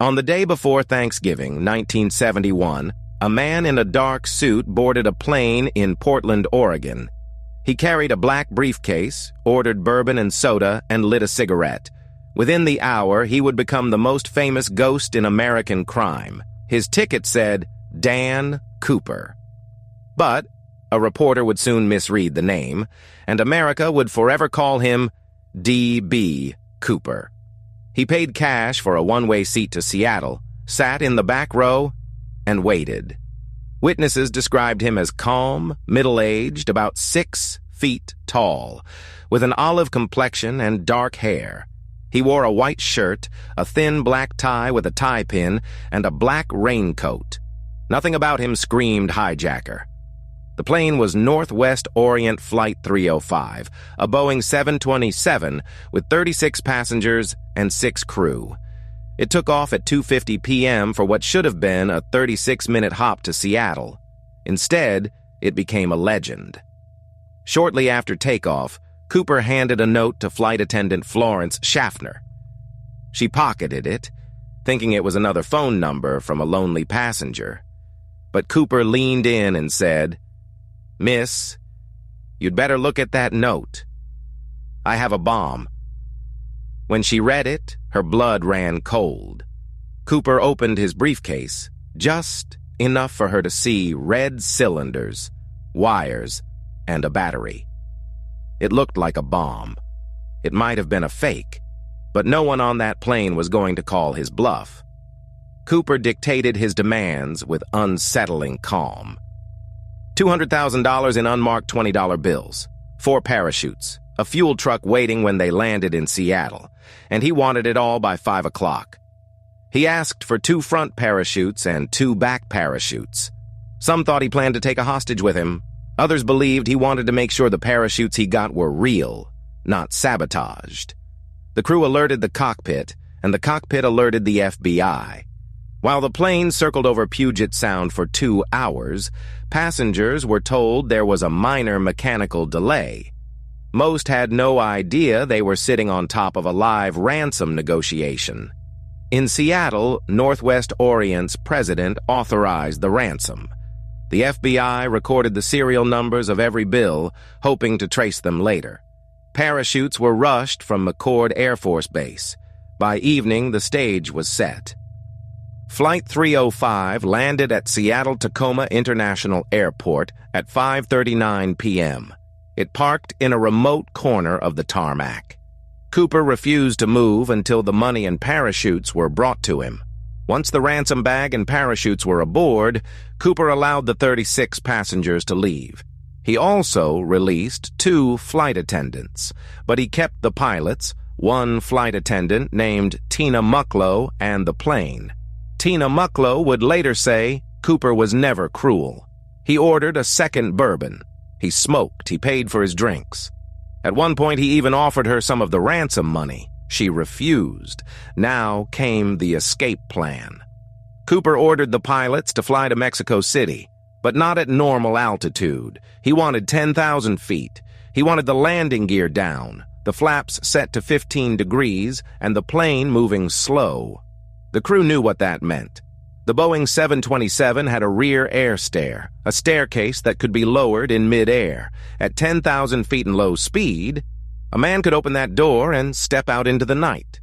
On the day before Thanksgiving, 1971, a man in a dark suit boarded a plane in Portland, Oregon. He carried a black briefcase, ordered bourbon and soda, and lit a cigarette. Within the hour, he would become the most famous ghost in American crime. His ticket said, Dan Cooper. But a reporter would soon misread the name, and America would forever call him D.B. Cooper. He paid cash for a one-way seat to Seattle, sat in the back row, and waited. Witnesses described him as calm, middle-aged, about 6 feet tall, with an olive complexion and dark hair. He wore a white shirt, a thin black tie with a tie pin, and a black raincoat. Nothing about him screamed hijacker. The plane was Northwest Orient Flight 305, a Boeing 727 with 36 passengers and 6 crew. It took off at 2:50 p.m. for what should have been a 36-minute hop to Seattle. Instead, it became a legend. Shortly after takeoff, Cooper handed a note to flight attendant Florence Schaffner. She pocketed it, thinking it was another phone number from a lonely passenger. But Cooper leaned in and said, "Miss, you'd better look at that note. I have a bomb." When she read it, her blood ran cold. Cooper opened his briefcase, just enough for her to see red cylinders, wires, and a battery. It looked like a bomb. It might have been a fake, but no one on that plane was going to call his bluff. Cooper dictated his demands with unsettling calm. $200,000 in unmarked $20 bills, 4 parachutes, a fuel truck waiting when they landed in Seattle, and he wanted it all by 5 o'clock. He asked for 2 front parachutes and 2 back parachutes. Some thought he planned to take a hostage with him. Others believed he wanted to make sure the parachutes he got were real, not sabotaged. The crew alerted the cockpit, and the cockpit alerted the FBI. While the plane circled over Puget Sound for 2 hours, passengers were told there was a minor mechanical delay. Most had no idea they were sitting on top of a live ransom negotiation. In Seattle, Northwest Orient's president authorized the ransom. The FBI recorded the serial numbers of every bill, hoping to trace them later. Parachutes were rushed from McCord Air Force Base. By evening, the stage was set. Flight 305 landed at Seattle-Tacoma International Airport at 5:39 p.m. It parked in a remote corner of the tarmac. Cooper refused to move until the money and parachutes were brought to him. Once the ransom bag and parachutes were aboard, Cooper allowed the 36 passengers to leave. He also released 2 flight attendants, but he kept the pilots, 1 flight attendant named Tina Mucklow, and the plane. Tina Mucklow would later say Cooper was never cruel. He ordered a second bourbon. He smoked, he paid for his drinks. At one point, he even offered her some of the ransom money. She refused. Now came the escape plan. Cooper ordered the pilots to fly to Mexico City, but not at normal altitude. He wanted 10,000 feet. He wanted the landing gear down, the flaps set to 15 degrees, and the plane moving slow. The crew knew what that meant. The Boeing 727 had a rear air stair, a staircase that could be lowered in mid-air. At 10,000 feet in low speed, a man could open that door and step out into the night.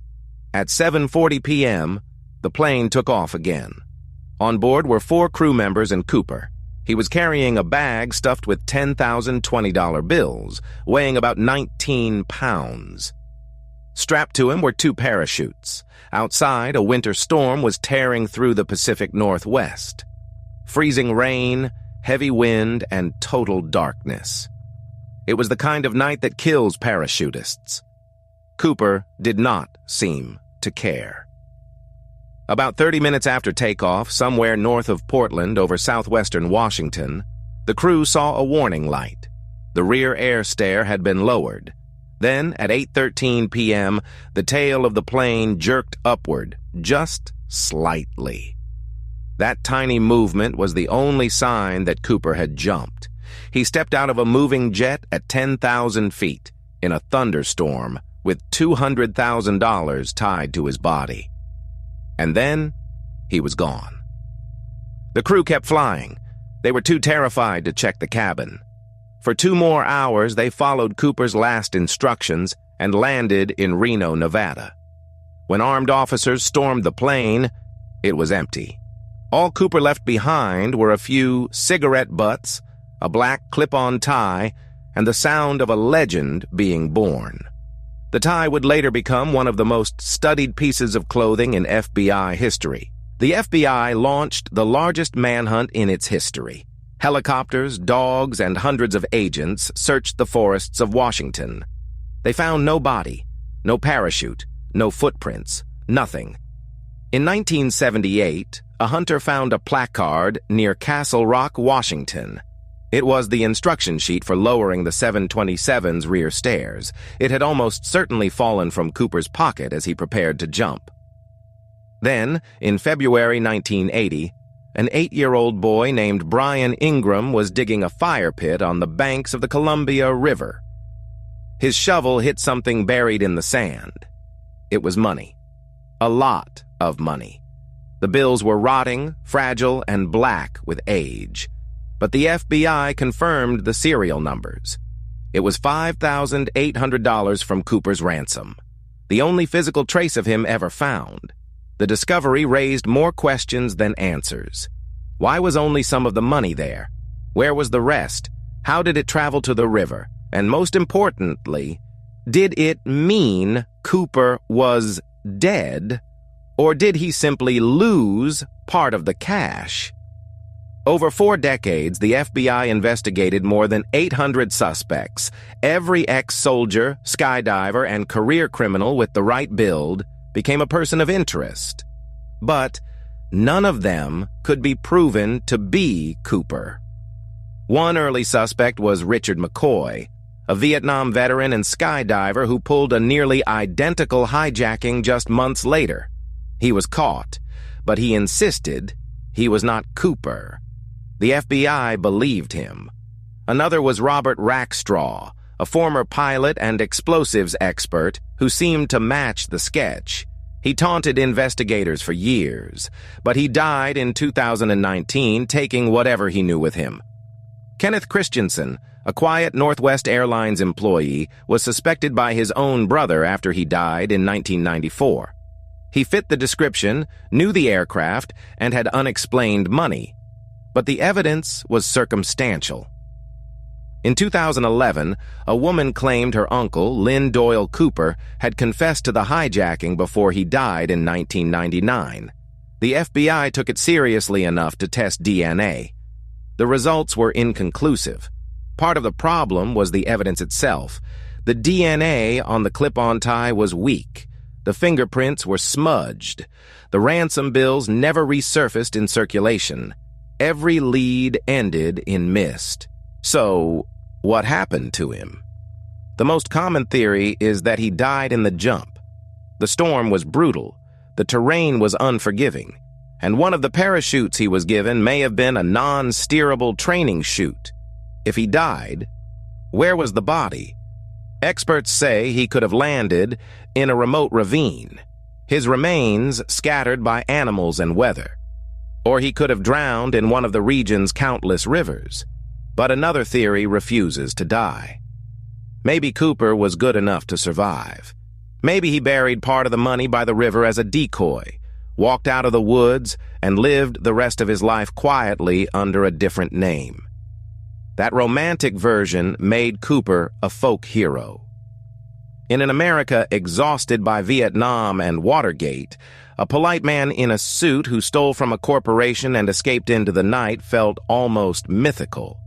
At 7:40 p.m., the plane took off again. On board were 4 crew members and Cooper. He was carrying a bag stuffed with 10,000 $20 bills, weighing about 19 pounds. Strapped to him were 2 parachutes. Outside, a winter storm was tearing through the Pacific Northwest. Freezing rain, heavy wind, and total darkness. It was the kind of night that kills parachutists. Cooper did not seem to care. About 30 minutes after takeoff, somewhere north of Portland over southwestern Washington, the crew saw a warning light. The rear air stair had been lowered. Then, at 8:13 p.m., the tail of the plane jerked upward, just slightly. That tiny movement was the only sign that Cooper had jumped. He stepped out of a moving jet at 10,000 feet, in a thunderstorm, with $200,000 tied to his body. And then, he was gone. The crew kept flying. They were too terrified to check the cabin. For 2 more hours, they followed Cooper's last instructions and landed in Reno, Nevada. When armed officers stormed the plane, it was empty. All Cooper left behind were a few cigarette butts, a black clip-on tie, and the sound of a legend being born. The tie would later become one of the most studied pieces of clothing in FBI history. The FBI launched the largest manhunt in its history. Helicopters, dogs, and hundreds of agents searched the forests of Washington. They found no body, no parachute, no footprints, nothing. In 1978, a hunter found a placard near Castle Rock, Washington. It was the instruction sheet for lowering the 727's rear stairs. It had almost certainly fallen from Cooper's pocket as he prepared to jump. Then, in February 1980, an 8-year-old boy named Brian Ingram was digging a fire pit on the banks of the Columbia River. His shovel hit something buried in the sand. It was money. A lot of money. The bills were rotting, fragile, and black with age. But the FBI confirmed the serial numbers. It was $5,800 from Cooper's ransom, the only physical trace of him ever found. The discovery raised more questions than answers. Why was only some of the money there? Where was the rest? How did it travel to the river? And most importantly, did it mean Cooper was dead, or did he simply lose part of the cash? Over 4 decades, the FBI investigated more than 800 suspects. Every ex-soldier, skydiver, and career criminal with the right build became a person of interest. But none of them could be proven to be Cooper. One early suspect was Richard McCoy, a Vietnam veteran and skydiver who pulled a nearly identical hijacking just months later. He was caught, but he insisted he was not Cooper. The FBI believed him. Another was Robert Rackstraw, a former pilot and explosives expert who seemed to match the sketch. He taunted investigators for years, but he died in 2019, taking whatever he knew with him. Kenneth Christensen, a quiet Northwest Airlines employee, was suspected by his own brother after he died in 1994. He fit the description, knew the aircraft, and had unexplained money. But the evidence was circumstantial. In 2011, a woman claimed her uncle, Lynn Doyle Cooper, had confessed to the hijacking before he died in 1999. The FBI took it seriously enough to test DNA. The results were inconclusive. Part of the problem was the evidence itself. The DNA on the clip-on tie was weak. The fingerprints were smudged. The ransom bills never resurfaced in circulation. Every lead ended in mist. So, what happened to him? The most common theory is that he died in the jump. The storm was brutal. The terrain was unforgiving. And one of the parachutes he was given may have been a non-steerable training chute. If he died, where was the body? Experts say he could have landed in a remote ravine, his remains scattered by animals and weather. Or he could have drowned in one of the region's countless rivers. But another theory refuses to die. Maybe Cooper was good enough to survive. Maybe he buried part of the money by the river as a decoy, walked out of the woods, and lived the rest of his life quietly under a different name. That romantic version made Cooper a folk hero. In an America exhausted by Vietnam and Watergate, a polite man in a suit who stole from a corporation and escaped into the night felt almost mythical.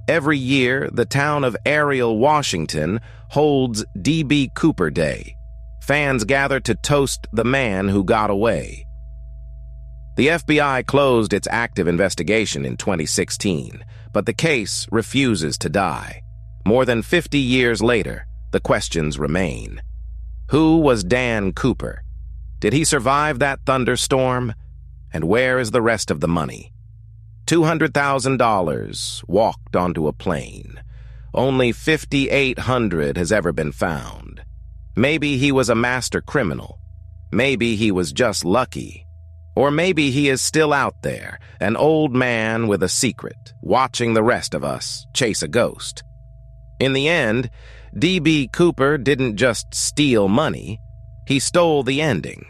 Every year, the town of Ariel, Washington, holds D.B. Cooper Day. Fans gather to toast the man who got away. The FBI closed its active investigation in 2016, but the case refuses to die. More than 50 years later, the questions remain. Who was Dan Cooper? Did he survive that thunderstorm? And where is the rest of the money? $200,000 walked onto a plane. Only $5,800 has ever been found. Maybe he was a master criminal. Maybe he was just lucky. Or maybe he is still out there, an old man with a secret, watching the rest of us chase a ghost. In the end, D.B. Cooper didn't just steal money, he stole the ending.